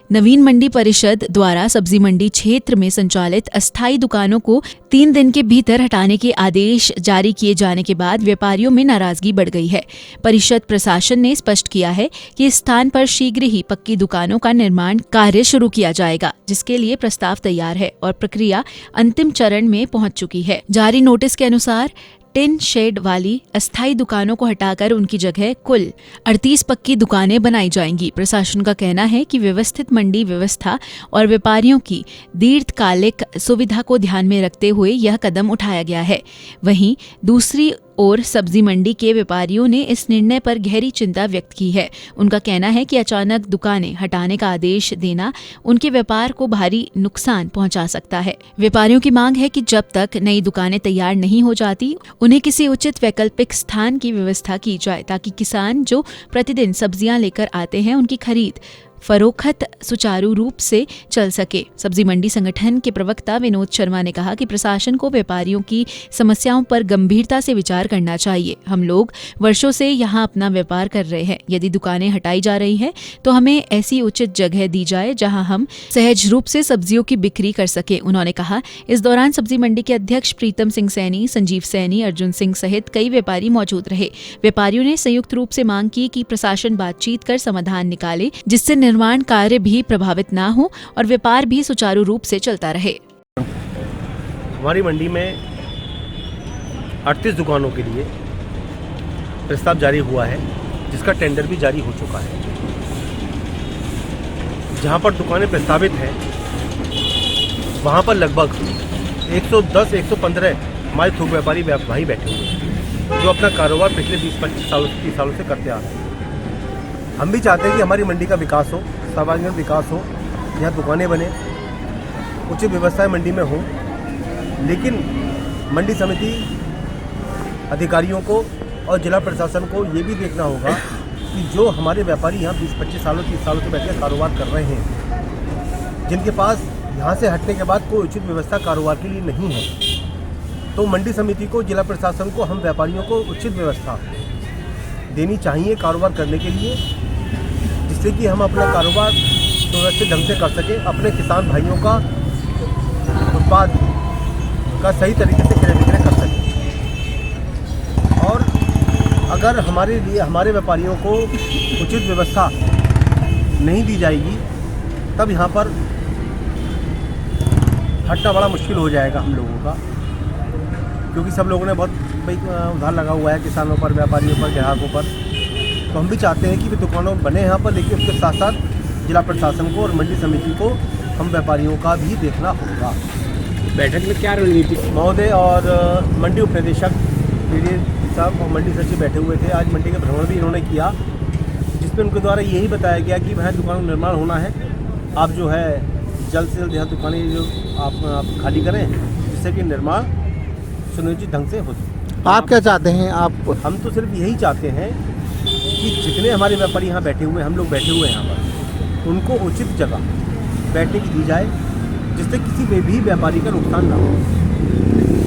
नवीन मंडी परिषद द्वारा सब्जी मंडी क्षेत्र में संचालित अस्थायी दुकानों को 3 दिन के भीतर हटाने के आदेश जारी किए जाने के बाद व्यापारियों में नाराजगी बढ़ गई है। परिषद प्रशासन ने स्पष्ट किया है कि इस स्थान पर शीघ्र ही पक्की दुकानों का निर्माण कार्य शुरू किया जाएगा, जिसके लिए प्रस्ताव तैयार है और प्रक्रिया अंतिम चरण में पहुंच चुकी है। जारी नोटिस के अनुसार टिन शेड वाली अस्थायी दुकानों को हटाकर उनकी जगह कुल 38 पक्की दुकानें बनाई जाएंगी। प्रशासन का कहना है कि व्यवस्थित मंडी व्यवस्था और व्यापारियों की दीर्घकालिक सुविधा को ध्यान में रखते हुए यह कदम उठाया गया है। वहीं दूसरी ओर सब्जी मंडी के व्यापारियों ने इस निर्णय पर गहरी चिंता व्यक्त की है। उनका कहना है कि अचानक दुकानें हटाने का आदेश देना उनके व्यापार को भारी नुकसान पहुंचा सकता है। व्यापारियों की मांग है कि जब तक नई दुकानें तैयार नहीं हो जाती, उन्हें किसी उचित वैकल्पिक स्थान की व्यवस्था की जाए, ताकि किसान जो प्रतिदिन सब्जियां लेकर आते हैं उनकी खरीद फरोख्त सुचारू रूप से चल सके। सब्जी मंडी संगठन के प्रवक्ता विनोद शर्मा ने कहा कि प्रशासन को व्यापारियों की समस्याओं पर गंभीरता से विचार करना चाहिए। हम लोग वर्षों से यहाँ अपना व्यापार कर रहे हैं। यदि दुकानें हटाई जा रही हैं तो हमें ऐसी उचित जगह दी जाए जहाँ हम सहज रूप से सब्जियों की बिक्री कर सके। उन्होंने कहा, इस दौरान सब्जी मंडी के अध्यक्ष प्रीतम सिंह सैनी, संजीव सैनी, अर्जुन सिंह सहित कई व्यापारी मौजूद रहे। व्यापारियों ने संयुक्त रूप से मांग की कि प्रशासन बातचीत कर समाधान निकाले, जिससे निर्माण कार्य भी प्रभावित ना हो और व्यापार भी सुचारू रूप से चलता रहे। हमारी मंडी में 38 दुकानों के लिए प्रस्ताव जारी हुआ है, जिसका टेंडर भी जारी हो चुका है। जहां पर दुकानें प्रस्तावित हैं वहां पर लगभग 110-115 हमारे थोक व्यापारी भाई बैठे हुए हैं, जो अपना कारोबार पिछले 20-25 सालों 30 सालों से करते आ रहे हैं। हम भी चाहते हैं कि हमारी मंडी का विकास हो, सर्वांगीण विकास हो, यहाँ दुकानें बने, उचित व्यवस्थाएं मंडी में हो, लेकिन मंडी समिति अधिकारियों को और जिला प्रशासन को ये भी देखना होगा कि जो हमारे व्यापारी यहाँ 20-25 सालों 30 सालों से बैठकर कारोबार कर रहे हैं, जिनके पास यहाँ से हटने के बाद कोई उचित व्यवस्था कारोबार के लिए नहीं है, तो मंडी समिति को, जिला प्रशासन को, हम व्यापारियों को उचित व्यवस्था देनी चाहिए कारोबार करने के लिए, जिससे कि हम अपना कारोबार सुरक्षित ढंग से कर सकें, अपने किसान भाइयों का उत्पाद का सही तरीके से क्रय विक्रय कर सकें। और अगर हमारे व्यापारियों को उचित व्यवस्था नहीं दी जाएगी, तब यहाँ पर हटना बड़ा मुश्किल हो जाएगा हम लोगों का, क्योंकि सब लोगों ने बहुत उधार लगा हुआ है किसानों पर, व्यापारियों पर, ग्राहकों पर। तो हम भी चाहते हैं कि वे दुकानों बने यहाँ पर, लेकिन उसके साथ साथ जिला प्रशासन को और मंडी समिति को हम व्यापारियों का भी देखना होगा। बैठक में क्या रणनीति? महोदय और मंडी उप निदेशक साहब और मंडी सचिव बैठे हुए थे। आज मंडी का भ्रमण भी इन्होंने किया, जिसमें उनके द्वारा यही बताया गया कि वहाँ दुकानों का निर्माण होना है, आप जो है जल्द से जल्द यहाँ दुकानें जो आप खाली करें, जिससे कि निर्माण सुनियोजित ढंग से हो सके। आप क्या चाहते हैं? हम तो सिर्फ यही चाहते हैं कि जितने हमारे व्यापारी यहाँ बैठे हुए हैं, हम लोग बैठे हुए हैं यहाँ पर, उनको उचित जगह बैठने की दी जाए, जिससे किसी में भी व्यापारी का नुकसान ना हो।